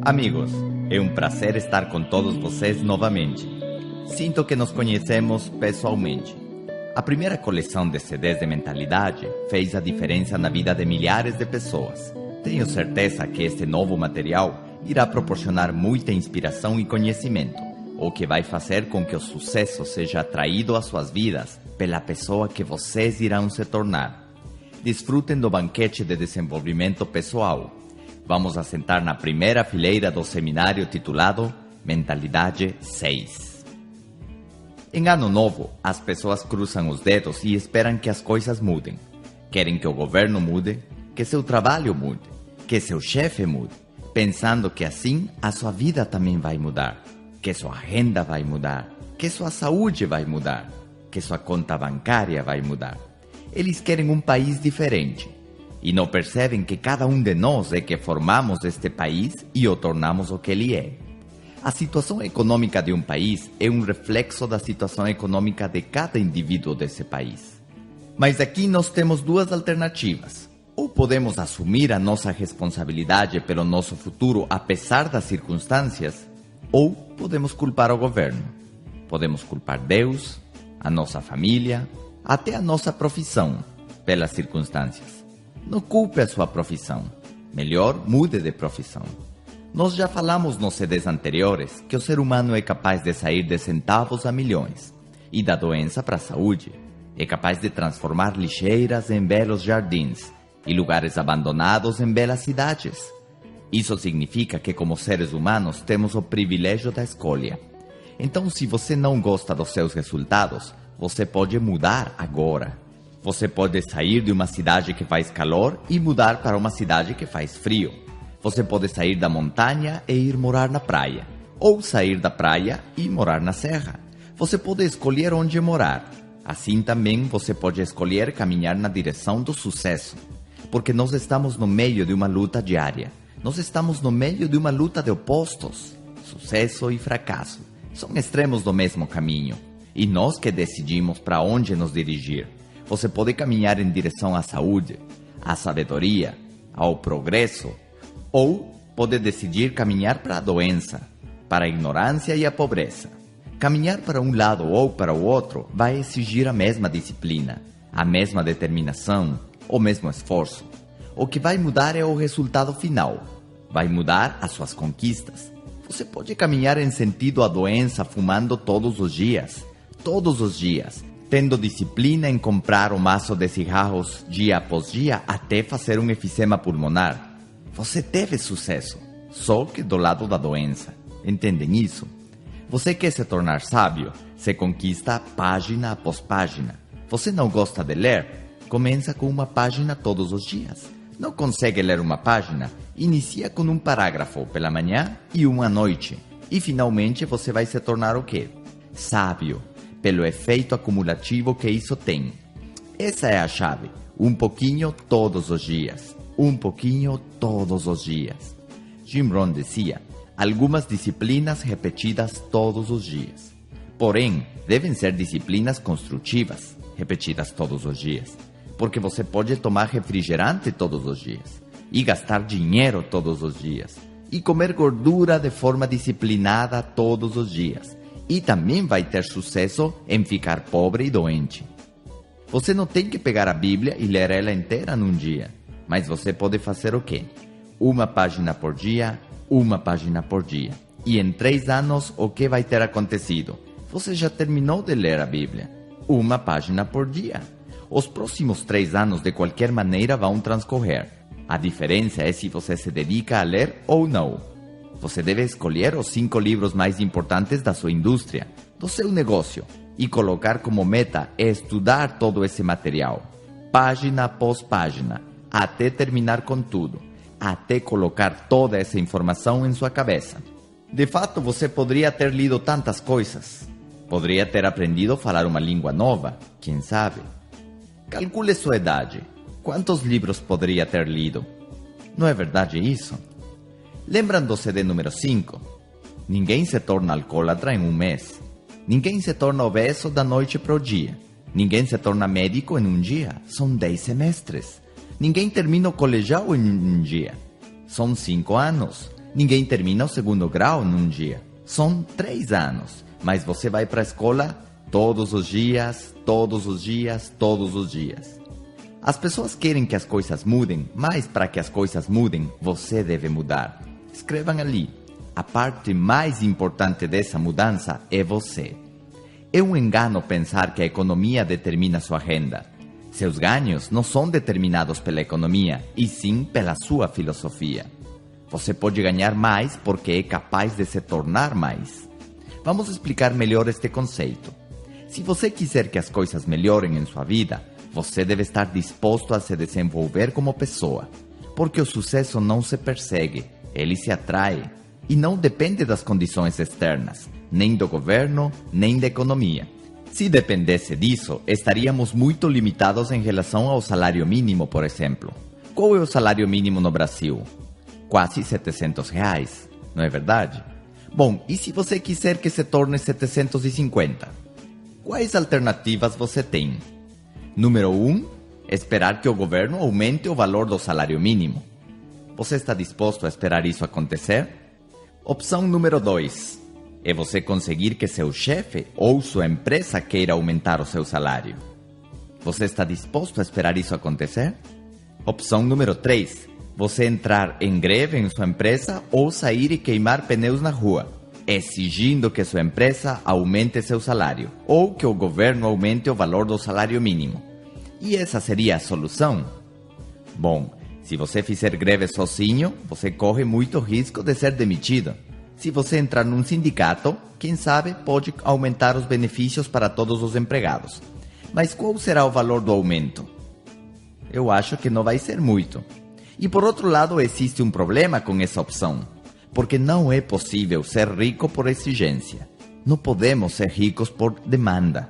Amigos, é um prazer estar com todos vocês novamente. Sinto que nos conhecemos pessoalmente. A primeira coleção de CDs de mentalidade fez a diferença na vida de milhares de pessoas. Tenho certeza que este novo material irá proporcionar muita inspiração e conhecimento, o que vai fazer com que o sucesso seja atraído às suas vidas pela pessoa que vocês irão se tornar. Desfrutem do banquete de desenvolvimento pessoal. Vamos assentar na primeira fileira do seminário titulado Mentalidade 6. Em Ano Novo, as pessoas cruzam os dedos e esperam que as coisas mudem. Querem que o governo mude, que seu trabalho mude, que seu chefe mude, pensando que assim a sua vida também vai mudar, que sua renda vai mudar, que sua saúde vai mudar, que sua conta bancária vai mudar. Eles querem um país diferente e não percebem que cada um de nós é que formamos este país e o tornamos o que ele é. A situação econômica de um país é um reflexo da situação econômica de cada indivíduo desse país. Mas aqui nós temos duas alternativas. Ou podemos assumir a nossa responsabilidade pelo nosso futuro apesar das circunstâncias, ou podemos culpar o governo. Podemos culpar Deus, a nossa família, até a nossa profissão, pelas circunstâncias. Não culpe a sua profissão. Melhor, mude de profissão. Nós já falamos nos CDs anteriores que o ser humano é capaz de sair de centavos a milhões, e da doença para a saúde. É capaz de transformar lixeiras em belos jardins, e lugares abandonados em belas cidades. Isso significa que, como seres humanos, temos o privilégio da escolha. Então, se você não gosta dos seus resultados, você pode mudar agora. Você pode sair de uma cidade que faz calor e mudar para uma cidade que faz frio. Você pode sair da montanha e ir morar na praia, ou sair da praia e morar na serra. Você pode escolher onde morar. Assim também você pode escolher caminhar na direção do sucesso. Porque nós estamos no meio de uma luta diária. Nós estamos no meio de uma luta de opostos. Sucesso e fracasso são extremos do mesmo caminho. E nós que decidimos para onde nos dirigir. Você pode caminhar em direção à saúde, à sabedoria, ao progresso, ou pode decidir caminhar para a doença, para a ignorância e a pobreza. Caminhar para um lado ou para o outro vai exigir a mesma disciplina, a mesma determinação, o mesmo esforço. O que vai mudar é o resultado final. Vai mudar as suas conquistas. Você pode caminhar em sentido à doença fumando todos os dias, tendo disciplina em comprar um maço de cigarros dia após dia até fazer um efizema pulmonar. Você teve sucesso, só que do lado da doença. Entendem isso? Você quer se tornar sábio? Se conquista página após página. Você não gosta de ler? Começa com uma página todos os dias. Não consegue ler uma página? Inicia com um parágrafo pela manhã e um à noite. E finalmente você vai se tornar o quê? Sábio, pelo efeito acumulativo que isso tem. Essa é a chave. Um pouquinho todos os dias. Um pouquinho todos os dias. Jim Rohn dizia, algumas disciplinas repetidas todos os dias. Porém, devem ser disciplinas construtivas, repetidas todos os dias. Porque você pode tomar refrigerante todos os dias, e gastar dinheiro todos os dias, e comer gordura de forma disciplinada todos os dias, e também vai ter sucesso em ficar pobre e doente. Você não tem que pegar a Bíblia e ler ela inteira num dia, mas você pode fazer o quê? Uma página por dia, uma página por dia. E em 3 anos, o que vai ter acontecido? Você já terminou de ler a Bíblia. Uma página por dia. Os próximos 3 anos, de qualquer maneira, vão transcorrer. A diferença é se você se dedica a ler ou não. Você deve escolher os 5 livros mais importantes da sua indústria, do seu negócio, e colocar como meta estudar todo esse material, página após página, até terminar com tudo, até colocar toda essa informação em sua cabeça. De fato, você poderia ter lido tantas coisas. Poderia ter aprendido a falar uma língua nova, quem sabe? Calcule sua idade. Quantos livros poderia ter lido? Não é verdade isso? Lembram do CD número 5? Ninguém se torna alcoólatra em um mês. Ninguém se torna obeso da noite para o dia. Ninguém se torna médico em um dia. São 10 semestres. Ninguém termina o colegial em um dia. São 5 anos. Ninguém termina o segundo grau num dia. São 3 anos, mas você vai para a escola todos os dias, todos os dias, todos os dias. As pessoas querem que as coisas mudem, mas para que as coisas mudem, você deve mudar. Escrevam ali. A parte mais importante dessa mudança é você. É um engano pensar que a economia determina sua renda. Seus ganhos não são determinados pela economia, e sim pela sua filosofia. Você pode ganhar mais porque é capaz de se tornar mais. Vamos explicar melhor este conceito. Se você quiser que as coisas melhorem em sua vida, você deve estar disposto a se desenvolver como pessoa. Porque o sucesso não se persegue, ele se atrai. E não depende das condições externas, nem do governo, nem da economia. Se dependesse disso, estaríamos muito limitados em relação ao salário mínimo, por exemplo. Qual é o salário mínimo no Brasil? Quase R$700, não é verdade? Bom, e se você quiser que se torne 750? Quais alternativas você tem? Número 1, esperar que o governo aumente o valor do salário mínimo. Você está disposto a esperar isso acontecer? Opção número 2, é você conseguir que seu chefe ou sua empresa queira aumentar o seu salário. Você está disposto a esperar isso acontecer? Opção número 3, você entrar em greve em sua empresa ou sair e queimar pneus na rua, exigindo que sua empresa aumente seu salário ou que o governo aumente o valor do salário mínimo. E essa seria a solução? Bom, se você fizer greve sozinho, você corre muito risco de ser demitido. Se você entrar num sindicato, quem sabe pode aumentar os benefícios para todos os empregados. Mas qual será o valor do aumento? Eu acho que não vai ser muito. E por outro lado, existe um problema com essa opção, porque não é possível ser rico por exigência. Não podemos ser ricos por demanda.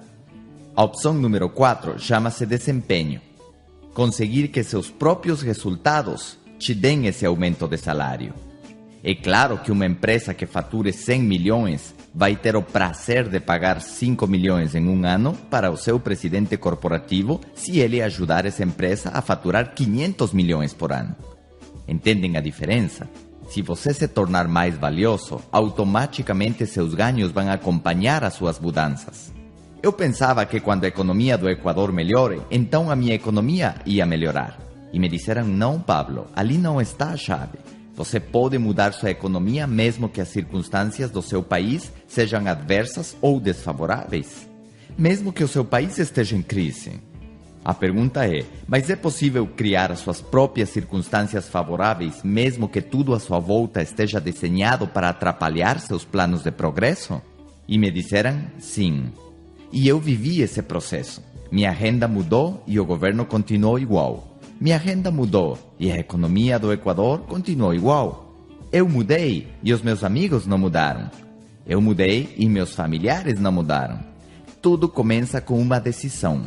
A opção número 4 chama-se desempenho. Conseguir que seus próprios resultados te deem esse aumento de salário. É claro que uma empresa que fature 100 milhões vai ter o prazer de pagar 5 milhões em um ano para o seu presidente corporativo se ele ajudar essa empresa a faturar 500 milhões por ano. Entendem a diferença? Se você se tornar mais valioso, automaticamente seus ganhos vão acompanhar as suas mudanças. Eu pensava que quando a economia do Equador melhore, então a minha economia ia melhorar. E me disseram, não, Pablo, ali não está a chave. Você pode mudar sua economia mesmo que as circunstâncias do seu país sejam adversas ou desfavoráveis. Mesmo que o seu país esteja em crise. A pergunta é, mas é possível criar as suas próprias circunstâncias favoráveis mesmo que tudo à sua volta esteja desenhado para atrapalhar seus planos de progresso? E me disseram, sim. E eu vivi esse processo. Minha renda mudou e o governo continuou igual. Minha renda mudou e a economia do Equador continuou igual. Eu mudei e os meus amigos não mudaram. Eu mudei e meus familiares não mudaram. Tudo começa com uma decisão.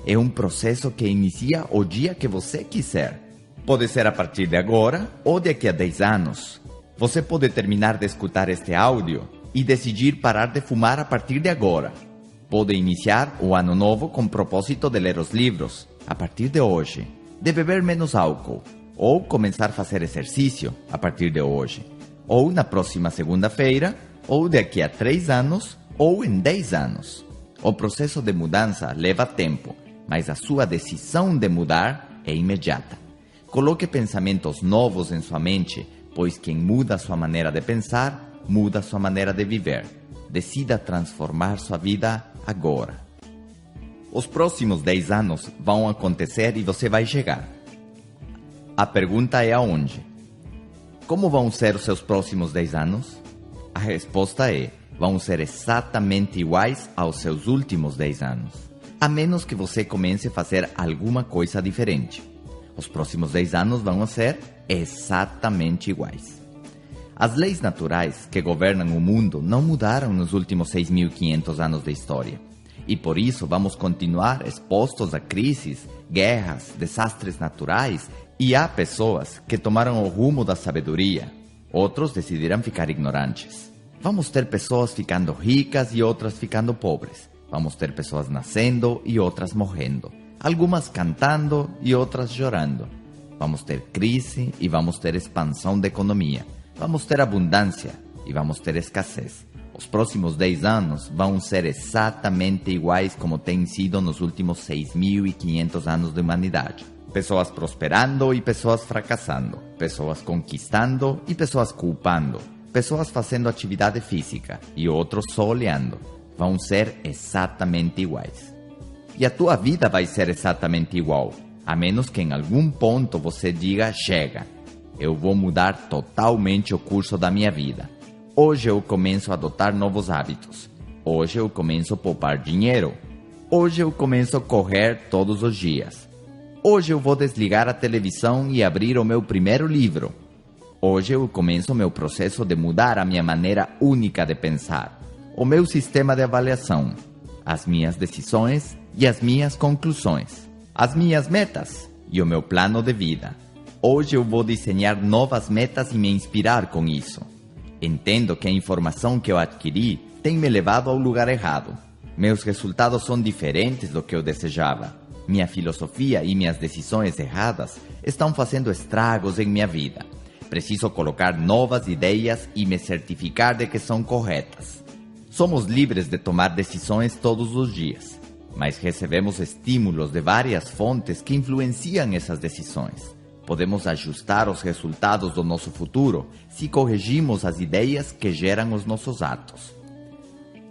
É um processo que inicia o dia que você quiser. Pode ser a partir de agora ou daqui a 10 anos. Você pode terminar de escutar este áudio e decidir parar de fumar a partir de agora. Pode iniciar o ano novo com o propósito de ler os livros, a partir de hoje. De beber menos álcool. Ou começar a fazer exercício, a partir de hoje. Ou na próxima segunda-feira, ou daqui a 3 anos, ou em 10 anos. O processo de mudança leva tempo, mas a sua decisão de mudar é imediata. Coloque pensamentos novos em sua mente, pois quem muda sua maneira de pensar, muda sua maneira de viver. Decida transformar sua vida agora. Os próximos 10 anos vão acontecer e você vai chegar. A pergunta é aonde? Como vão ser os seus próximos 10 anos? A resposta é, vão ser exatamente iguais aos seus últimos 10 anos. A menos que você comece a fazer alguma coisa diferente. Os próximos 10 anos vão ser exatamente iguais. As leis naturais que governam o mundo não mudaram nos últimos 6.500 anos de história. E por isso vamos continuar expostos a crises, guerras, desastres naturais, e há pessoas que tomaram o rumo da sabedoria. Outros decidiram ficar ignorantes. Vamos ter pessoas ficando ricas e outras ficando pobres. Vamos ter pessoas nascendo e outras morrendo. Algumas cantando e outras chorando. Vamos ter crise e vamos ter expansão da economia. Vamos ter abundância e vamos ter escassez. Os próximos 10 anos vão ser exatamente iguais como têm sido nos últimos 6.500 anos de humanidade. Pessoas prosperando e pessoas fracassando. Pessoas conquistando e pessoas culpando. Pessoas fazendo atividade física e outros só olhando. Vão ser exatamente iguais. E a tua vida vai ser exatamente igual, a menos que em algum ponto você diga: chega, eu vou mudar totalmente o curso da minha vida. Hoje eu começo a adotar novos hábitos. Hoje eu começo a poupar dinheiro. Hoje eu começo a correr todos os dias. Hoje eu vou desligar a televisão e abrir o meu primeiro livro. Hoje eu começo o meu processo de mudar a minha maneira única de pensar, o meu sistema de avaliação, as minhas decisões e as minhas conclusões, as minhas metas e o meu plano de vida. Hoje eu vou desenhar novas metas e me inspirar com isso. Entendo que a informação que eu adquiri tem me levado ao lugar errado. Meus resultados são diferentes do que eu desejava. Minha filosofia e minhas decisões erradas estão fazendo estragos em minha vida. Preciso colocar novas ideias e me certificar de que são corretas. Somos livres de tomar decisões todos os dias, mas recebemos estímulos de várias fontes que influenciam essas decisões. Podemos ajustar os resultados do nosso futuro se corrigimos as ideias que geram os nossos atos.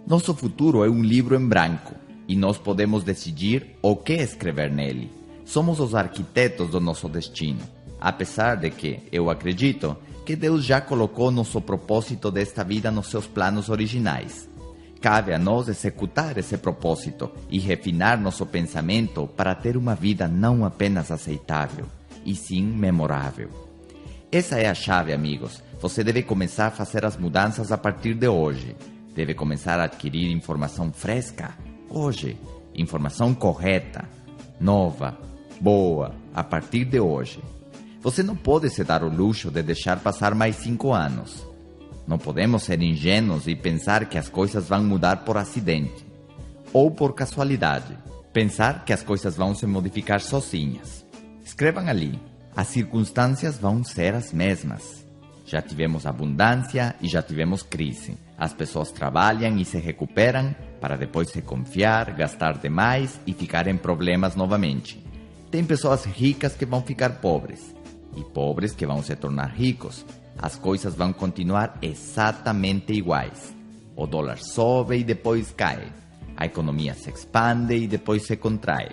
Nosso futuro é um livro em branco e nós podemos decidir o que escrever nele. Somos os arquitetos do nosso destino, apesar de que eu acredito que Deus já colocou nosso propósito desta vida nos seus planos originais. Cabe a nós executar esse propósito e refinar nosso pensamento para ter uma vida não apenas aceitável, e sim memorável. Essa é a chave, amigos. Você deve começar a fazer as mudanças a partir de hoje. Deve começar a adquirir informação fresca hoje. Informação correta, nova, boa, a partir de hoje. Você não pode se dar o luxo de deixar passar mais 5 anos. Não podemos ser ingênuos e pensar que as coisas vão mudar por acidente ou por casualidade. Pensar que as coisas vão se modificar sozinhas. Escrevam ali: as circunstâncias vão ser as mesmas. Já tivemos abundância e já tivemos crise. As pessoas trabalham e se recuperam para depois se confiar, gastar demais e ficar em problemas novamente. Tem pessoas ricas que vão ficar pobres e pobres que vão se tornar ricos. As coisas vão continuar exatamente iguais. O dólar sobe e depois cai. A economia se expande e depois se contrai.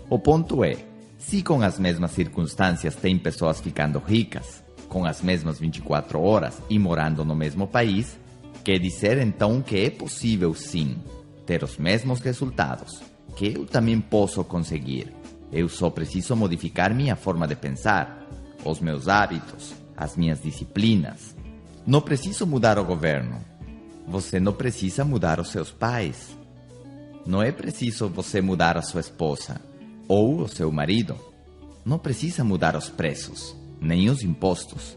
O ponto é: se com as mesmas circunstâncias tem pessoas ficando ricas, com as mesmas 24 horas e morando no mesmo país, quer dizer então que é possível sim ter os mesmos resultados, que eu também posso conseguir. Eu só preciso modificar minha forma de pensar, os meus hábitos, as minhas disciplinas. Não preciso mudar o governo. Você não precisa mudar os seus pais. Não é preciso você mudar a sua esposa ou o seu marido. Não precisa mudar os preços, nem os impostos.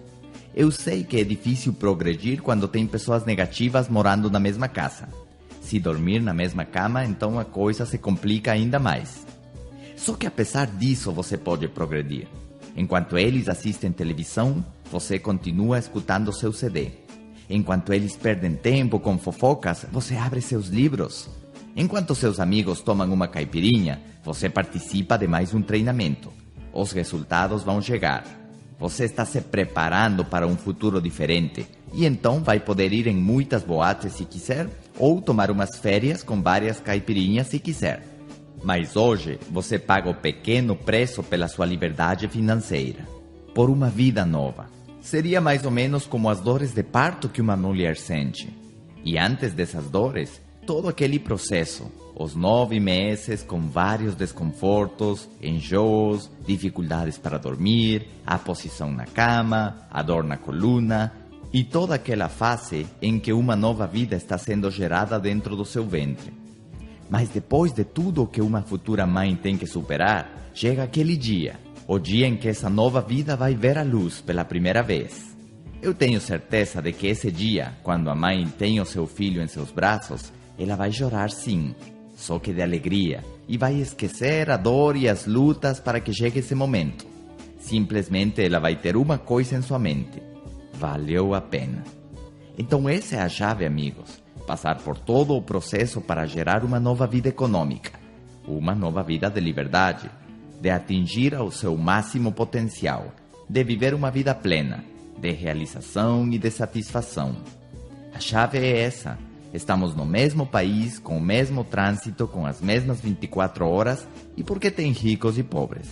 Eu sei que é difícil progredir quando tem pessoas negativas morando na mesma casa. Se dormir na mesma cama, então a coisa se complica ainda mais. Só que apesar disso você pode progredir. Enquanto eles assistem televisão, você continua escutando seu CD. Enquanto eles perdem tempo com fofocas, você abre seus livros. Enquanto seus amigos tomam uma caipirinha, você participa de mais um treinamento. Os resultados vão chegar. Você está se preparando para um futuro diferente e então vai poder ir em muitas boates se quiser ou tomar umas férias com várias caipirinhas se quiser. Mas hoje você paga o pequeno preço pela sua liberdade financeira, por uma vida nova. Seria mais ou menos como as dores de parto que uma mulher sente. E antes dessas dores, todo aquele processo, os 9 meses com vários desconfortos, enjoos, dificuldades para dormir, a posição na cama, a dor na coluna e toda aquela fase em que uma nova vida está sendo gerada dentro do seu ventre. Mas depois de tudo o que uma futura mãe tem que superar, chega aquele dia, o dia em que essa nova vida vai ver a luz pela primeira vez. Eu tenho certeza de que esse dia, quando a mãe tem o seu filho em seus braços, ela vai chorar sim, só que de alegria, e vai esquecer a dor e as lutas para que chegue esse momento. Simplesmente ela vai ter uma coisa em sua mente: valeu a pena. Então essa é a chave, amigos. Passar por todo o processo para gerar uma nova vida econômica, uma nova vida de liberdade, de atingir o seu máximo potencial, de viver uma vida plena, de realização e de satisfação. A chave é essa. Estamos no mesmo país, com o mesmo trânsito, com as mesmas 24 horas, e por que tem ricos e pobres?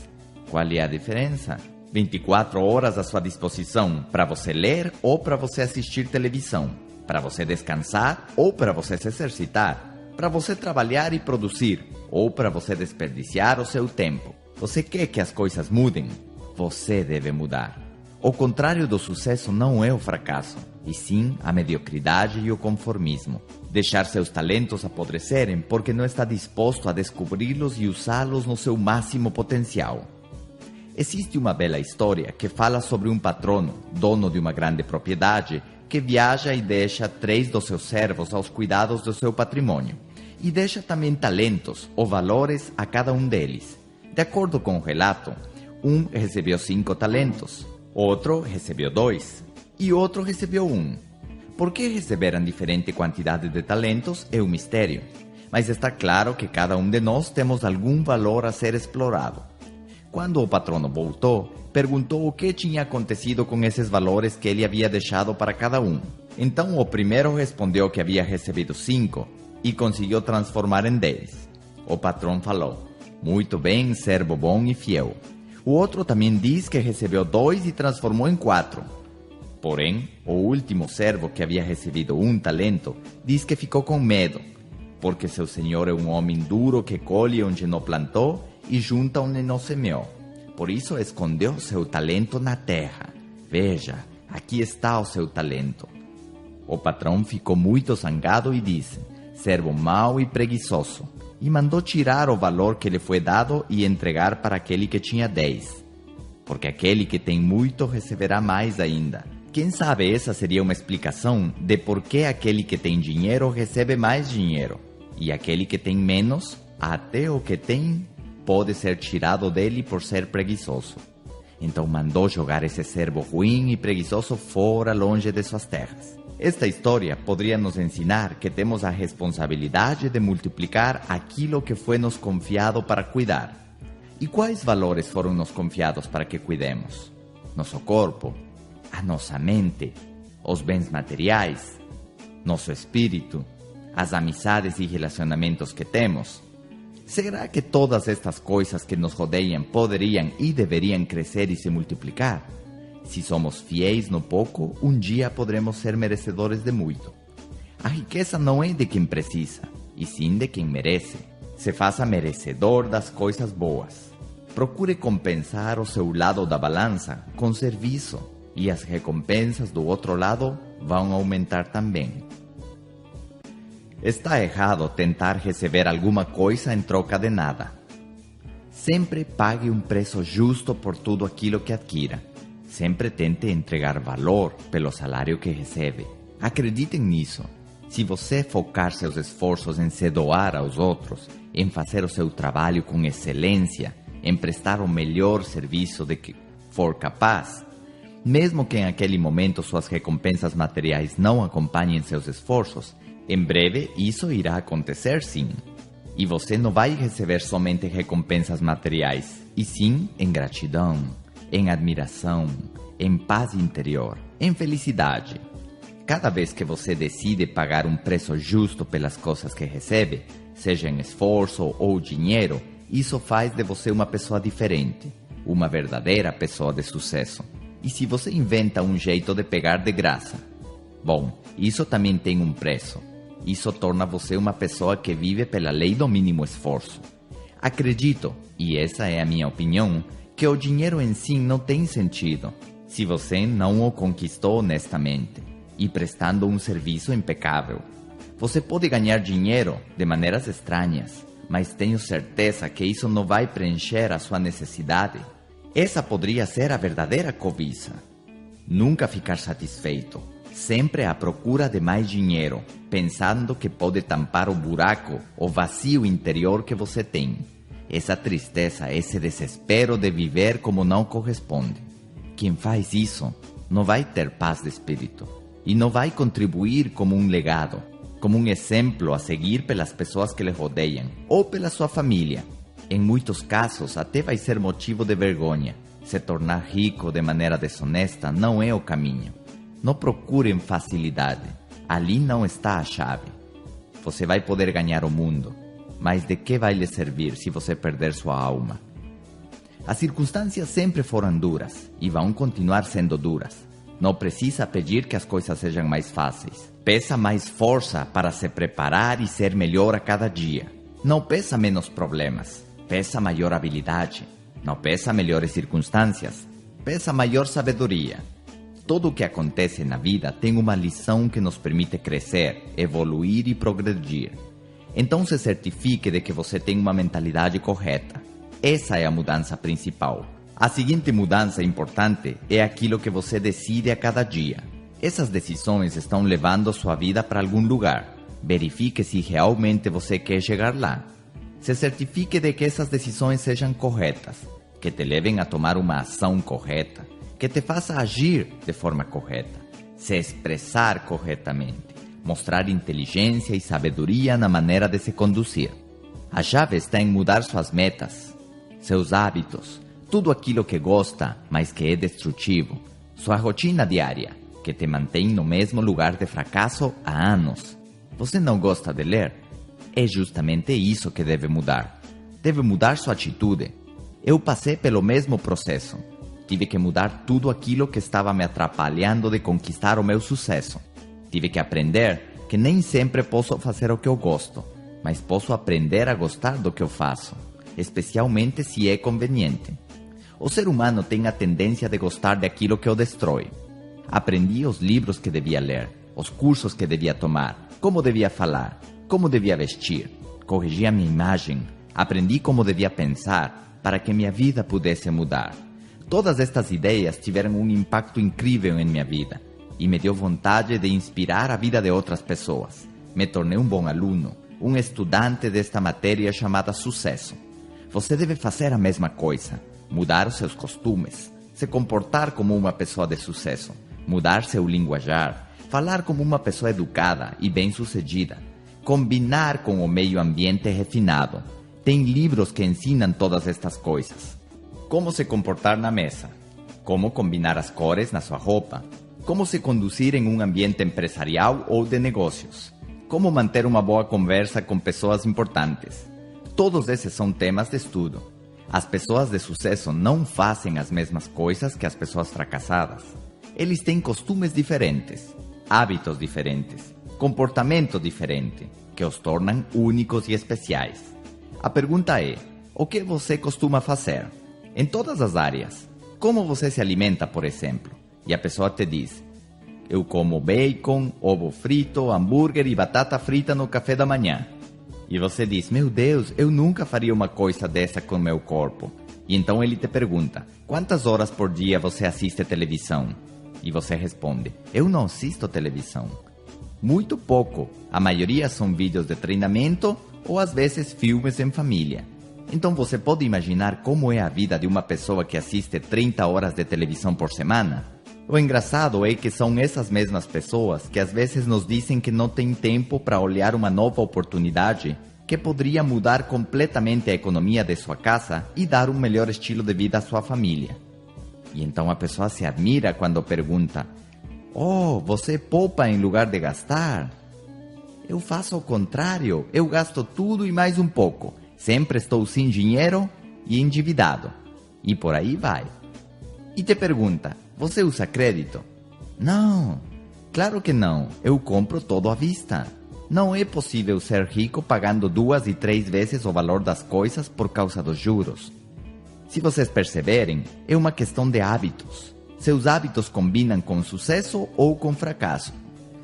Qual é a diferença? 24 horas à sua disposição para você ler ou para você assistir televisão, para você descansar ou para você se exercitar, para você trabalhar e produzir ou para você desperdiciar o seu tempo. Você quer que as coisas mudem? Você deve mudar. O contrário do sucesso não é o fracasso, e sim a mediocridade e o conformismo. Deixar seus talentos apodrecerem porque não está disposto a descobri-los e usá-los no seu máximo potencial. Existe uma bela história que fala sobre um patrono, dono de uma grande propriedade, que viaja e deixa 3 dos seus servos aos cuidados do seu patrimônio. E deixa também talentos ou valores a cada um deles. De acordo com o relato, um recebeu 5 talentos, outro recebeu 2 e outro recebeu 1. Por que receberam diferente quantidade de talentos é um mistério, mas está claro que cada um de nós temos algum valor a ser explorado. Quando o patrono voltou, perguntou o que tinha acontecido com esses valores que ele havia deixado para cada um. Então o primeiro respondeu que havia recebido 5 e conseguiu transformar em 10. O patrão falou: "Muito bem, servo bom e fiel." O outro também diz que recebeu 2 e transformou em 4. Porém, o último servo, que havia recebido 1 talento, diz que ficou com medo, porque seu senhor é um homem duro que colhe onde não plantou e junta onde não semeou. Por isso escondeu seu talento na terra. Veja, aqui está o seu talento. O patrão ficou muito zangado e disse: "Servo mau e preguiçoso." E mandou tirar o valor que lhe foi dado e entregar para aquele que tinha 10. Porque aquele que tem muito receberá mais ainda. Quem sabe essa seria uma explicação de por que aquele que tem dinheiro recebe mais dinheiro, e aquele que tem menos, até o que tem, pode ser tirado dele por ser preguiçoso. Então mandou jogar esse servo ruim e preguiçoso fora, longe de suas terras. Esta história poderia nos ensinar que temos a responsabilidade de multiplicar aquilo que foi nos confiado para cuidar. E quais valores foram nos confiados para que cuidemos? Nosso corpo, a nossa mente, os bens materiais, nosso espírito, as amizades e relacionamentos que temos. Será que todas estas coisas que nos rodeiam poderiam e deveriam crescer e se multiplicar? Se somos fiéis no pouco, um dia poderemos ser merecedores de muito. A riqueza não é de quem precisa, e sim de quem merece. Se faça merecedor das coisas boas. Procure compensar o seu lado da balança com serviço, e as recompensas do outro lado vão aumentar também. Está errado tentar receber alguma coisa em troca de nada. Sempre pague um preço justo por tudo aquilo que adquira. Sempre tente entregar valor pelo salário que recebe. Acreditem nisso. Se você focar seus esforços em se doar aos outros, em fazer o seu trabalho com excelência, em prestar o melhor serviço de que for capaz, mesmo que em aquele momento suas recompensas materiais não acompanhem seus esforços, em breve isso irá acontecer sim. E você não vai receber somente recompensas materiais, e sim em gratidão, em admiração, em paz interior, em felicidade. Cada vez que você decide pagar um preço justo pelas coisas que recebe, seja em esforço ou dinheiro, isso faz de você uma pessoa diferente, uma verdadeira pessoa de sucesso. E se você inventa um jeito de pegar de graça? Bom, isso também tem um preço. Isso torna você uma pessoa que vive pela lei do mínimo esforço. Acredito, e essa é a minha opinião, que o dinheiro em si não tem sentido se você não o conquistou honestamente e prestando um serviço impecável. Você pode ganhar dinheiro de maneiras estranhas, mas tenho certeza que isso não vai preencher a sua necessidade. Essa poderia ser a verdadeira cobiça. Nunca ficar satisfeito, sempre à procura de mais dinheiro, pensando que pode tampar o buraco, o vazio interior que você tem. Essa tristeza, esse desespero de viver como não corresponde. Quem faz isso não vai ter paz de espírito e não vai contribuir como um legado, como um exemplo a seguir pelas pessoas que lhe rodeiam ou pela sua família. Em muitos casos, até vai ser motivo de vergonha. Se tornar rico de maneira desonesta não é o caminho. Não procurem facilidade. Ali não está a chave. Você vai poder ganhar o mundo, mas de que vai lhe servir se você perder sua alma? As circunstâncias sempre foram duras e vão continuar sendo duras. Não precisa pedir que as coisas sejam mais fáceis. Peça mais força para se preparar e ser melhor a cada dia. Não peça menos problemas. Peça maior habilidade. Não peça melhores circunstâncias. Peça maior sabedoria. Todo o que acontece na vida tem uma lição que nos permite crescer, evoluir e progredir. Então se certifique de que você tem uma mentalidade correta. Essa é a mudança principal. A seguinte mudança importante é aquilo que você decide a cada dia. Essas decisões estão levando sua vida para algum lugar. Verifique se realmente você quer chegar lá. Se certifique de que essas decisões sejam corretas, que te levem a tomar uma ação correta, que te faça agir de forma correta, se expressar corretamente, mostrar inteligência e sabedoria na maneira de se conduzir. A chave está em mudar suas metas, seus hábitos, tudo aquilo que gosta, mas que é destrutivo, sua rotina diária, que te mantém no mesmo lugar de fracasso há anos. Você não gosta de ler? É justamente isso que deve mudar. Deve mudar sua atitude. Eu passei pelo mesmo processo. Tive que mudar tudo aquilo que estava me atrapalhando de conquistar o meu sucesso. Tive que aprender que nem sempre posso fazer o que eu gosto, mas posso aprender a gostar do que eu faço, especialmente se é conveniente. O ser humano tem a tendência de gostar daquilo que o destrói. Aprendi os livros que devia ler, os cursos que devia tomar, como devia falar, como devia vestir. Corrigi a minha imagem, aprendi como devia pensar para que minha vida pudesse mudar. Todas estas ideias tiveram um impacto incrível em minha vida e me deu vontade de inspirar a vida de outras pessoas. Me tornei um bom aluno, um estudante desta matéria chamada sucesso. Você deve fazer a mesma coisa, mudar os seus costumes, se comportar como uma pessoa de sucesso, mudar seu linguajar, falar como uma pessoa educada e bem-sucedida, combinar com o meio ambiente refinado. Tem livros que ensinam todas estas coisas. Como se comportar na mesa, como combinar as cores na sua roupa, como se conduzir em um ambiente empresarial ou de negócios, como manter uma boa conversa com pessoas importantes. Todos esses são temas de estudo. As pessoas de sucesso não fazem as mesmas coisas que as pessoas fracassadas. Eles têm costumes diferentes, hábitos diferentes, comportamento diferente, que os tornam únicos e especiais. A pergunta é, o que você costuma fazer? Em todas as áreas. Como você se alimenta, por exemplo? E a pessoa te diz, eu como bacon, ovo frito, hambúrguer e batata frita no café da manhã. E você diz, meu Deus, eu nunca faria uma coisa dessa com meu corpo. E então ele te pergunta, quantas horas por dia você assiste televisão? E você responde, eu não assisto televisão. Muito pouco. A maioria são vídeos de treinamento ou às vezes filmes em família. Então você pode imaginar como é a vida de uma pessoa que assiste 30 horas de televisão por semana? O engraçado é que são essas mesmas pessoas que às vezes nos dizem que não têm tempo para olhar uma nova oportunidade que poderia mudar completamente a economia de sua casa e dar um melhor estilo de vida à sua família. E então a pessoa se admira quando pergunta, oh, você poupa em lugar de gastar? Eu faço o contrário, eu gasto tudo e mais um pouco. Sempre estou sem dinheiro e endividado. E por aí vai. E te pergunta, você usa crédito? Não, claro que não. Eu compro todo à vista. Não é possível ser rico pagando 2 e 3 vezes o valor das coisas por causa dos juros. Se vocês perceberem, é uma questão de hábitos. Seus hábitos combinam com sucesso ou com fracasso.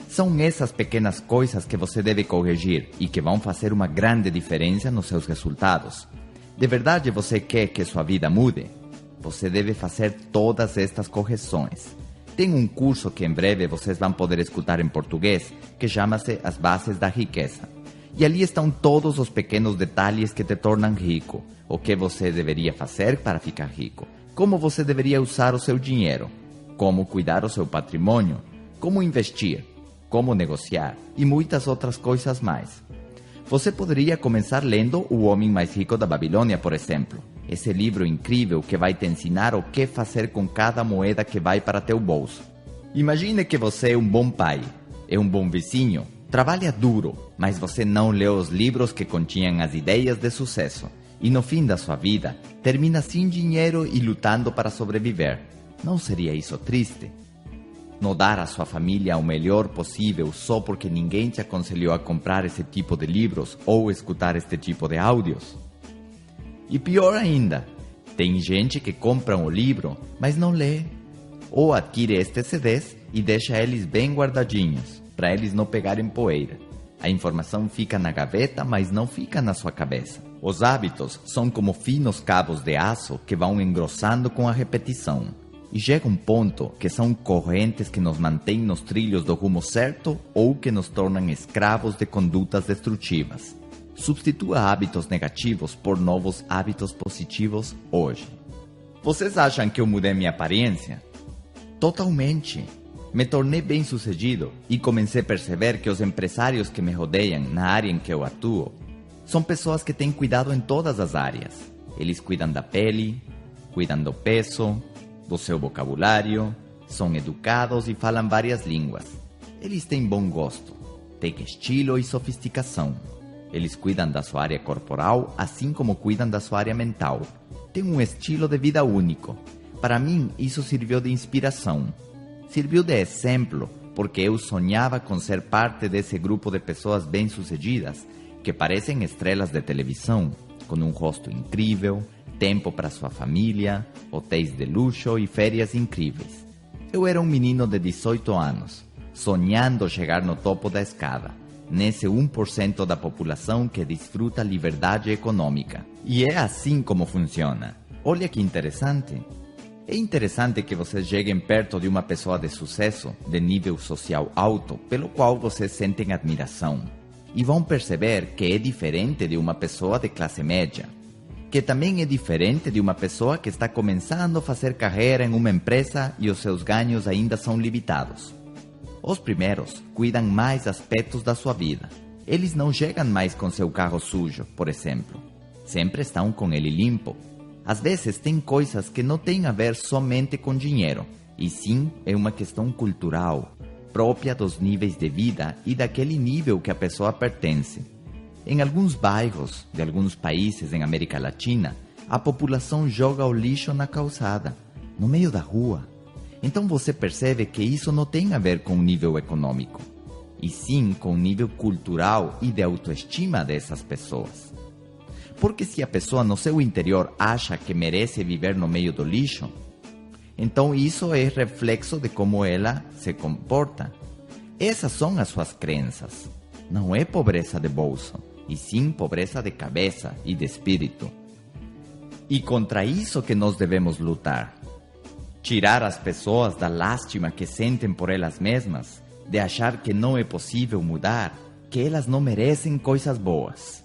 São essas pequenas coisas que você deve corrigir e que vão fazer uma grande diferença nos seus resultados. De verdade você quer que sua vida mude? Você deve fazer todas estas correções. Tem um curso que em breve vocês vão poder escutar em português, que chama-se As Bases da Riqueza. E ali estão todos os pequenos detalhes que te tornam rico. O que você deveria fazer para ficar rico. Como você deveria usar o seu dinheiro. como cuidar o seu patrimônio, como investir, como negociar e muitas outras coisas mais. Você poderia começar lendo O Homem Mais Rico da Babilônia, por exemplo. Esse livro incrível que vai te ensinar o que fazer com cada moeda que vai para teu bolso. Imagine que você é um bom pai, é um bom vizinho, trabalha duro, mas você não leu os livros que continham as ideias de sucesso. E no fim da sua vida, termina sem dinheiro e lutando para sobreviver. Não seria isso triste? Não dar à sua família o melhor possível só porque ninguém te aconselhou a comprar esse tipo de livros ou escutar este tipo de áudios? E pior ainda, tem gente que compra um livro, mas não lê. Ou adquire estes CDs e deixa eles bem guardadinhos, para eles não pegarem poeira. A informação fica na gaveta, mas não fica na sua cabeça. Os hábitos são como finos cabos de aço que vão engrossando com a repetição. E chega um ponto que são correntes que nos mantêm nos trilhos do rumo certo ou que nos tornam escravos de condutas destrutivas. Substitua hábitos negativos por novos hábitos positivos hoje. Vocês acham que eu mudei minha aparência? Totalmente. Me tornei bem-sucedido e comecei a perceber que os empresários que me rodeiam na área em que eu atuo são pessoas que têm cuidado em todas as áreas. Eles cuidam da pele, cuidam do peso, do seu vocabulário, são educados e falam várias línguas. Eles têm bom gosto, têm estilo e sofisticação. Eles cuidam da sua área corporal, assim como cuidam da sua área mental. Têm um estilo de vida único. Para mim, isso serviu de inspiração. Serviu de exemplo, porque eu sonhava com ser parte desse grupo de pessoas bem-sucedidas que parecem estrelas de televisão, com um rosto incrível, tempo para sua família, hotéis de luxo e férias incríveis. Eu era um menino de 18 anos, sonhando chegar no topo da escada, nesse 1% da população que desfruta liberdade econômica. E é assim como funciona. Olha que interessante. É interessante que vocês cheguem perto de uma pessoa de sucesso, de nível social alto, pelo qual vocês sentem admiração. E vão perceber que é diferente de uma pessoa de classe média, que também é diferente de uma pessoa que está começando a fazer carreira em uma empresa e os seus ganhos ainda são limitados. Os primeiros cuidam mais aspectos da sua vida. Eles não chegam mais com seu carro sujo, por exemplo. Sempre estão com ele limpo. Às vezes tem coisas que não têm a ver somente com dinheiro, e sim é uma questão cultural, própria dos níveis de vida e daquele nível que a pessoa pertence. Em alguns bairros de alguns países em América Latina, a população joga o lixo na calçada, no meio da rua. Então você percebe que isso não tem a ver com o nível econômico, e sim com o nível cultural e de autoestima dessas pessoas. Porque se a pessoa no seu interior acha que merece viver no meio do lixo, então isso é reflexo de como ela se comporta. Essas são as suas crenças. Não é pobreza de bolso, e sim pobreza de cabeça e de espírito. E contra isso que nós devemos lutar. Tirar as pessoas da lástima que sentem por elas mesmas, de achar que não é possível mudar, que elas não merecem coisas boas.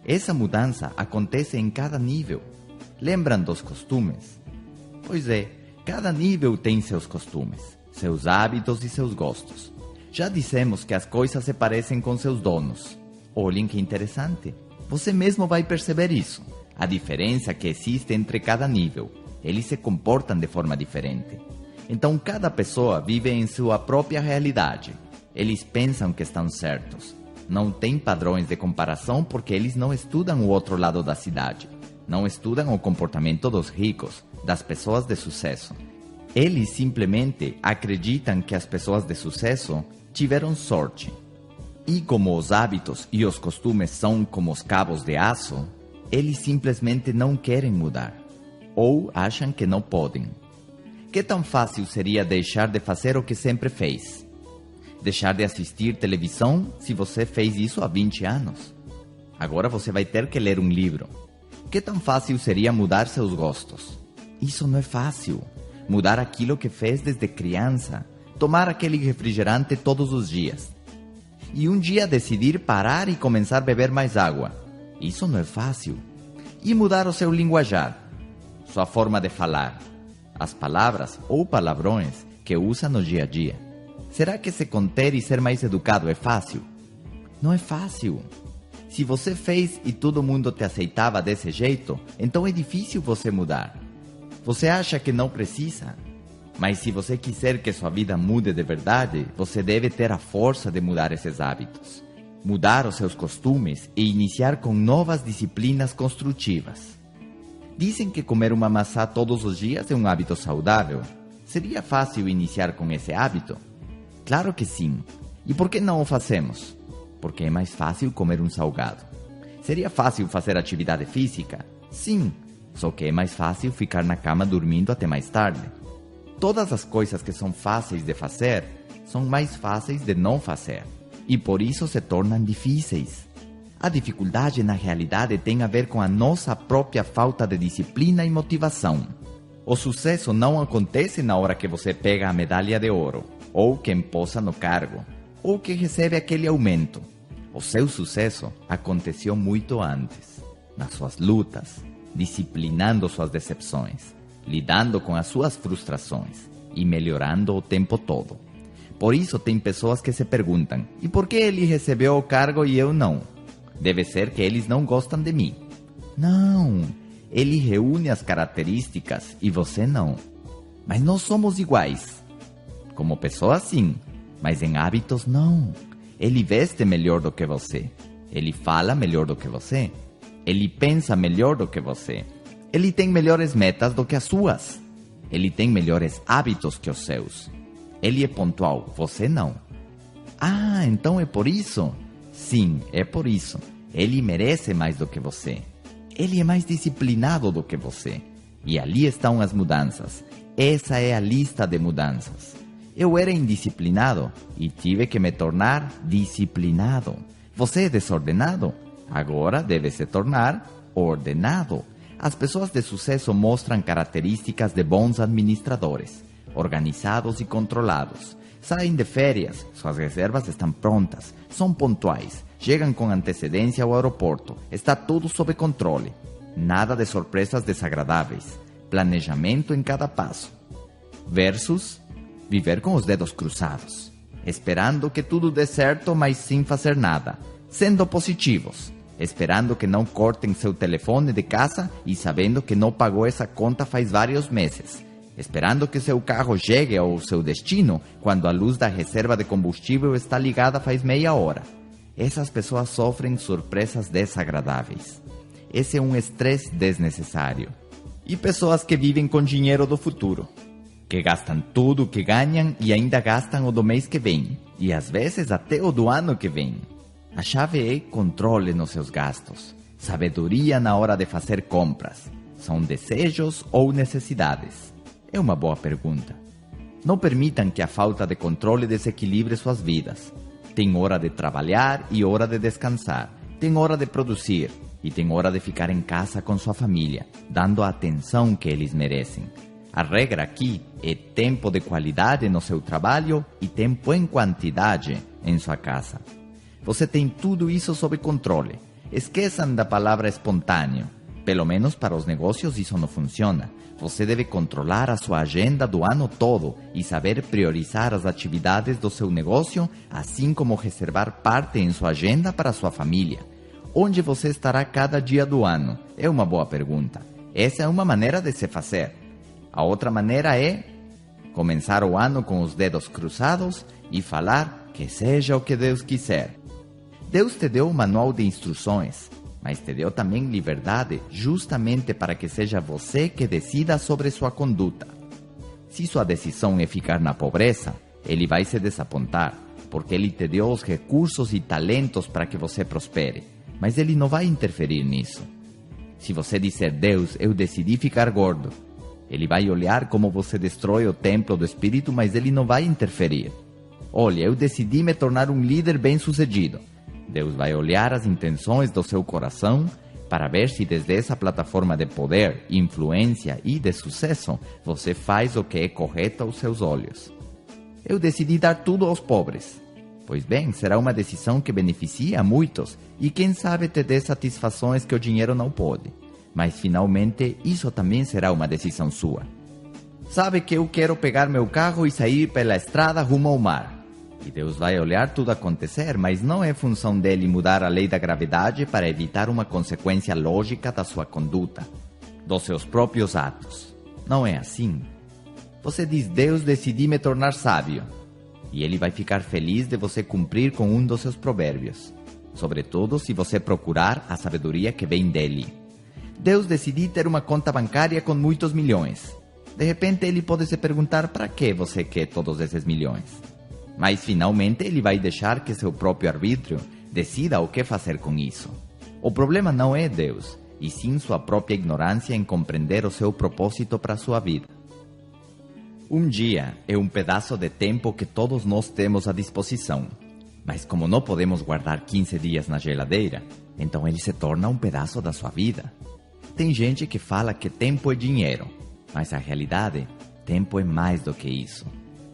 Essa mudança acontece em cada nível. Lembram dos costumes? Pois é, cada nível tem seus costumes, seus hábitos e seus gostos. Já dissemos que as coisas se parecem com seus donos. Olhem que interessante. Você mesmo vai perceber isso. A diferença que existe entre cada nível. Eles se comportam de forma diferente. Então cada pessoa vive em sua própria realidade. Eles pensam que estão certos. Não têm padrões de comparação porque eles não estudam o outro lado da cidade. Não estudam o comportamento dos ricos, das pessoas de sucesso. Eles simplesmente acreditam que as pessoas de sucesso tiveram sorte. E como os hábitos e os costumes são como os cabos de aço, eles simplesmente não querem mudar. Ou acham que não podem. Que tão fácil seria deixar de fazer o que sempre fez? Deixar de assistir televisão se você fez isso há 20 anos? Agora você vai ter que ler um livro. Que tão fácil seria mudar seus gostos? Isso não é fácil. Mudar aquilo que fez desde criança. Tomar aquele refrigerante todos os dias. E um dia decidir parar e começar a beber mais água. Isso não é fácil. E mudar o seu linguajar, sua forma de falar. as palavras ou palavrões que usa no dia a dia. Será que se conter e ser mais educado é fácil? Não é fácil. Se você fez e todo mundo te aceitava desse jeito, então é difícil você mudar. Você acha que não precisa? Mas se você quiser que sua vida mude de verdade, você deve ter a força de mudar esses hábitos. Mudar os seus costumes e iniciar com novas disciplinas construtivas. Dizem que comer uma maçã todos os dias é um hábito saudável. Seria fácil iniciar com esse hábito? Claro que sim. E por que não o fazemos? Porque é mais fácil comer um salgado. Seria fácil fazer atividade física? Sim. Só que é mais fácil ficar na cama dormindo até mais tarde. Todas as coisas que são fáceis de fazer, são mais fáceis de não fazer. E por isso se tornam difíceis. A dificuldade na realidade tem a ver com a nossa própria falta de disciplina e motivação. O sucesso não acontece na hora que você pega a medalha de ouro, ou que empossa no cargo, ou que recebe aquele aumento. O seu sucesso aconteceu muito antes, nas suas lutas, disciplinando suas decepções, lidando com as suas frustrações e melhorando o tempo todo. Por isso tem pessoas que se perguntam, e por que ele recebeu o cargo e eu não? Deve ser que eles não gostam de mim. Não, ele reúne as características e você não. Mas nós somos iguais. Como pessoas sim, mas em hábitos não. Ele veste melhor do que você. Ele fala melhor do que você. Ele pensa melhor do que você. Ele tem melhores metas do que as suas. Ele tem melhores hábitos que os seus. Ele é pontual, você não. Ah, então é por isso? Sim, é por isso. Ele merece mais do que você. Ele é mais disciplinado do que você. E ali estão as mudanças. Essa é a lista de mudanças. Eu era indisciplinado e tive que me tornar disciplinado. Você é desordenado? Agora deve se tornar ordenado. As pessoas de sucesso mostram características de bons administradores, organizados e controlados. Saem de férias, suas reservas estão prontas, são pontuais, chegam com antecedência ao aeroporto, está tudo sob controle. Nada de surpresas desagradáveis, planejamento em cada passo. Versus viver com os dedos cruzados, esperando que tudo dê certo, mas sem fazer nada, sendo positivos, esperando que não cortem seu telefone de casa e sabendo que não pagou essa conta faz vários meses, esperando que seu carro chegue ao seu destino quando a luz da reserva de combustível está ligada faz meia hora. Essas pessoas sofrem surpresas desagradáveis. Esse é um estresse desnecessário. E pessoas que vivem com dinheiro do futuro, que gastam tudo o que ganham e ainda gastam o do mês que vem, e às vezes até o do ano que vem. A chave é controle nos seus gastos, sabedoria na hora de fazer compras. São desejos ou necessidades? É uma boa pergunta. Não permitam que a falta de controle desequilibre suas vidas. Tem hora de trabalhar e hora de descansar. Tem hora de produzir e tem hora de ficar em casa com sua família, dando a atenção que eles merecem. A regra aqui é tempo de qualidade no seu trabalho e tempo em quantidade em sua casa. Você tem tudo isso sob controle. Esqueçam da palavra espontâneo. Pelo menos para os negócios isso não funciona. Você deve controlar a sua agenda do ano todo e saber priorizar as atividades do seu negócio, assim como reservar parte em sua agenda para sua família. Onde você estará cada dia do ano? É uma boa pergunta. Essa é uma maneira de se fazer. A outra maneira é começar o ano com os dedos cruzados e falar que seja o que Deus quiser. Deus te deu um manual de instruções, mas te deu também liberdade justamente para que seja você que decida sobre sua conduta. Se sua decisão é ficar na pobreza, ele vai se desapontar, porque ele te deu os recursos e talentos para que você prospere, mas ele não vai interferir nisso. Se você disser, Deus, eu decidi ficar gordo, ele vai olhar como você destrói o templo do Espírito, mas ele não vai interferir. Olha, eu decidi me tornar um líder bem-sucedido. Deus vai olhar as intenções do seu coração para ver se desde essa plataforma de poder, influência e de sucesso, você faz o que é correto aos seus olhos. Eu decidi dar tudo aos pobres. Pois bem, será uma decisão que beneficia a muitos e quem sabe te dê satisfações que o dinheiro não pode. Mas finalmente isso também será uma decisão sua. Sabe que eu quero pegar meu carro e sair pela estrada rumo ao mar. E Deus vai olhar tudo acontecer, mas não é função dele mudar a lei da gravidade para evitar uma consequência lógica da sua conduta, dos seus próprios atos. Não é assim. Você diz, Deus, decidi me tornar sábio. E ele vai ficar feliz de você cumprir com um dos seus provérbios. Sobretudo se você procurar a sabedoria que vem dele. Deus, decidi ter uma conta bancária com muitos milhões. De repente ele pode se perguntar para que você quer todos esses milhões. Mas finalmente ele vai deixar que seu próprio arbítrio decida o que fazer com isso. O problema não é Deus, e sim sua própria ignorância em compreender o seu propósito para a sua vida. Um dia é um pedaço de tempo que todos nós temos à disposição. Mas como não podemos guardar 15 dias na geladeira, então ele se torna um pedaço da sua vida. Tem gente que fala que tempo é dinheiro, mas a realidade, tempo é mais do que isso.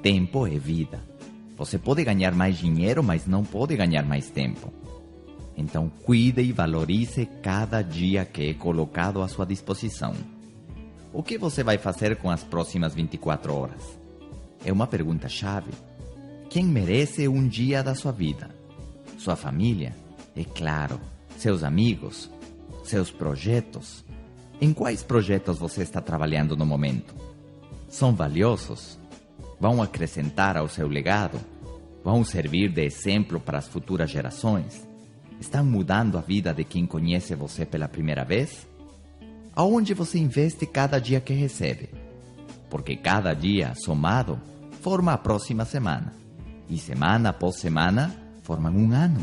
Tempo é vida. Você pode ganhar mais dinheiro, mas não pode ganhar mais tempo. Então, cuide e valorize cada dia que é colocado à sua disposição. O que você vai fazer com as próximas 24 horas? É uma pergunta-chave. Quem merece um dia da sua vida? Sua família? É claro. Seus amigos? Seus projetos? Em quais projetos você está trabalhando no momento? São valiosos? Vão acrescentar ao seu legado? Vão servir de exemplo para as futuras gerações? Estão mudando a vida de quem conhece você pela primeira vez? Aonde você investe cada dia que recebe? Porque cada dia, somado, forma a próxima semana. E semana após semana, formam um ano.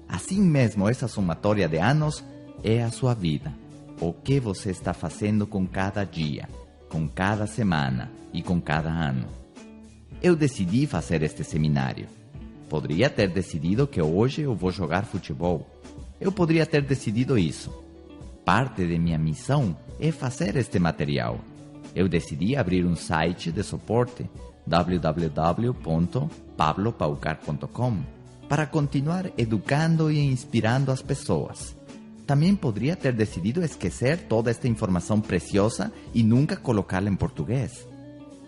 Assim mesmo, essa somatória de anos é a sua vida. O que você está fazendo com cada dia, com cada semana e com cada ano? Eu decidi fazer este seminário. Poderia ter decidido que hoje eu vou jogar futebol. Eu poderia ter decidido isso. Parte de minha missão é fazer este material. Eu decidi abrir um site de suporte, www.pablopaucar.com, para continuar educando e inspirando as pessoas. Também poderia ter decidido esquecer toda esta informação preciosa e nunca colocá-la em português.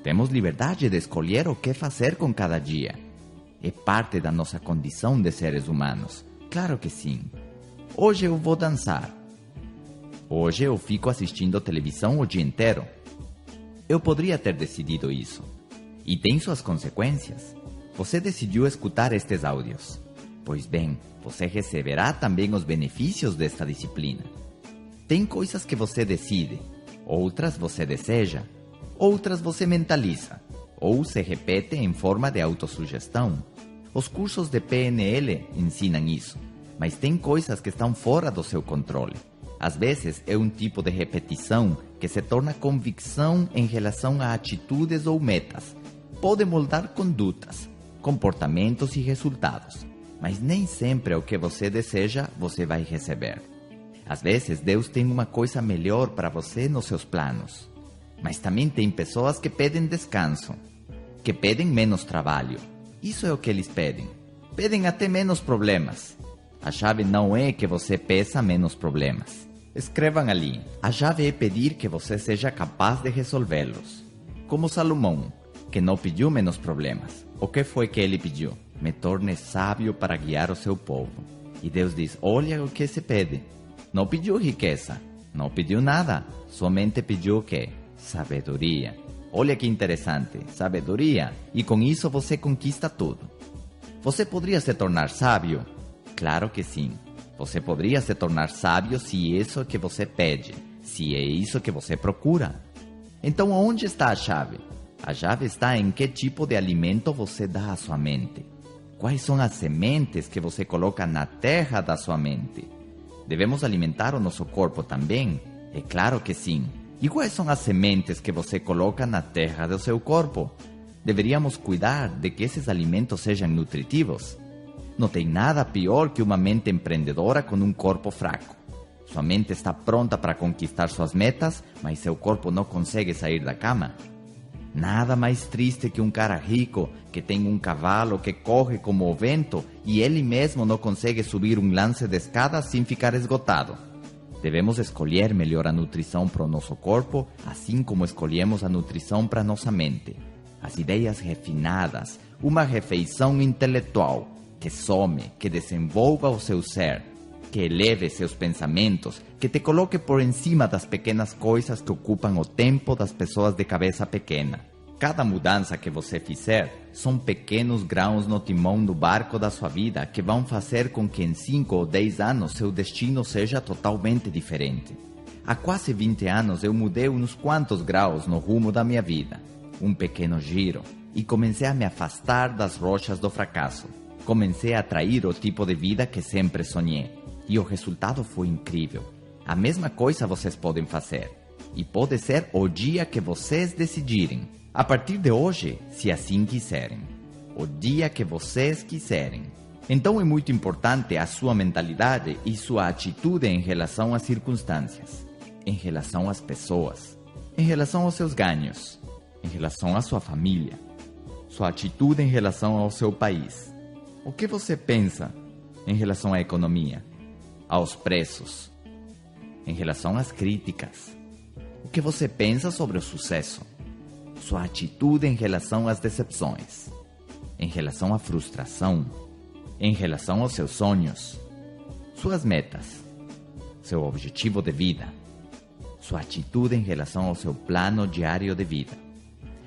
Temos liberdade de escolher o que fazer com cada dia. É parte da nossa condição de seres humanos. Claro que sim. Hoje eu vou dançar. Hoje eu fico assistindo televisão o dia inteiro. Eu poderia ter decidido isso. E tem suas consequências. Você decidiu escutar estes áudios. Pois bem, você receberá também os benefícios desta disciplina. Tem coisas que você decide, outras você deseja, outras você mentaliza, ou se repete em forma de autossugestão. Os cursos de PNL ensinam isso, mas tem coisas que estão fora do seu controle. Às vezes é um tipo de repetição que se torna convicção em relação a atitudes ou metas. Pode moldar condutas, comportamentos e resultados, mas nem sempre o que você deseja você vai receber. Às vezes Deus tem uma coisa melhor para você nos seus planos, mas também tem pessoas que pedem descanso, que pedem menos trabalho. Isso é o que eles pedem. Pedem até menos problemas. A chave não é que você peça menos problemas. Escrevam ali. A chave é pedir que você seja capaz de resolvê-los. Como Salomão, que não pediu menos problemas. O que foi que ele pediu? Me torne sábio para guiar o seu povo. E Deus diz, olha o que se pede. Não pediu riqueza, não pediu nada. Somente pediu o quê? Sabedoria. Olha que interessante, sabedoria, e com isso você conquista tudo. Você poderia se tornar sábio? Claro que sim. Você poderia se tornar sábio se é isso que você pede, se é isso que você procura. Então, onde está a chave? A chave está em que tipo de alimento você dá à sua mente. Quais são as sementes que você coloca na terra da sua mente? Devemos alimentar o nosso corpo também? É claro que sim. E quais são as sementes que você coloca na terra do seu corpo? Deveríamos cuidar de que esses alimentos sejam nutritivos. Não tem nada pior que uma mente empreendedora com um corpo fraco. Sua mente está pronta para conquistar suas metas, mas seu corpo não consegue sair da cama. Nada mais triste que um cara rico que tem um cavalo que corre como o vento e ele mesmo não consegue subir um lance de escada sem ficar esgotado. Devemos escolher melhor a nutrição para o nosso corpo, assim como escolhemos a nutrição para nossa mente. As ideias refinadas, uma refeição intelectual que some, que desenvolva o seu ser, que eleve seus pensamentos, que te coloque por encima das pequenas coisas que ocupam o tempo das pessoas de cabeça pequena. Cada mudança que você fizer são pequenos grãos no timão do barco da sua vida que vão fazer com que em 5 ou 10 anos seu destino seja totalmente diferente. Há quase 20 anos eu mudei uns quantos graus no rumo da minha vida. Um pequeno giro, e comecei a me afastar das rochas do fracasso. Comecei a atrair o tipo de vida que sempre sonhei. E o resultado foi incrível. A mesma coisa vocês podem fazer. E pode ser o dia que vocês decidirem. A partir de hoje, se assim quiserem. O dia que vocês quiserem. Então é muito importante a sua mentalidade e sua atitude em relação às circunstâncias, em relação às pessoas, em relação aos seus ganhos, em relação à sua família, sua atitude em relação ao seu país. O que você pensa em relação à economia, aos preços, em relação às críticas? O que você pensa sobre o sucesso? Sua atitude em relação às decepções, em relação à frustração, em relação aos seus sonhos, suas metas, seu objetivo de vida, sua atitude em relação ao seu plano diário de vida.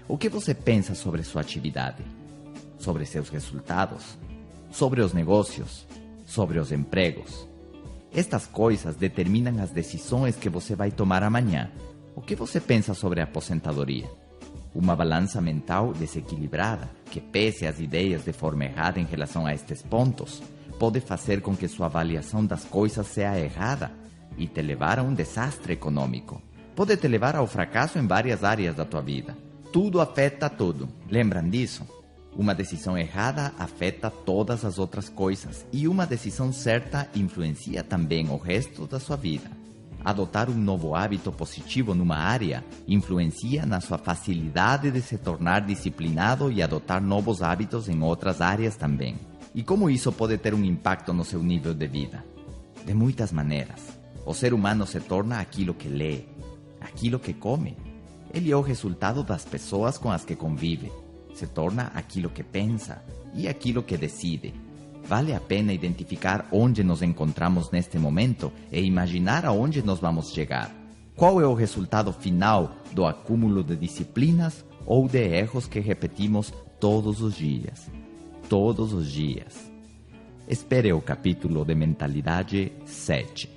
O que você pensa sobre sua atividade, sobre seus resultados, sobre os negócios, sobre os empregos? Estas coisas determinam as decisões que você vai tomar amanhã. O que você pensa sobre a aposentadoria? Uma balança mental desequilibrada, que pese as ideias de forma errada em relação a estes pontos, pode fazer com que sua avaliação das coisas seja errada e te levar a um desastre econômico. Pode te levar ao fracasso em várias áreas da tua vida. Tudo afeta tudo. Lembram disso? Uma decisão errada afeta todas as outras coisas e uma decisão certa influencia também o resto da sua vida. Adotar um novo hábito positivo numa área influencia na sua facilidade de se tornar disciplinado e adotar novos hábitos em outras áreas também. E como isso pode ter um impacto no seu nível de vida? De muitas maneiras. O ser humano se torna aquilo que lê, aquilo que come. Ele é o resultado das pessoas com as que convive. Se torna aquilo que pensa e aquilo que decide. Vale a pena identificar onde nos encontramos neste momento e imaginar aonde nós vamos chegar. Qual é o resultado final do acúmulo de disciplinas ou de erros que repetimos todos os dias? Todos os dias. Espere o capítulo de Mentalidade 7.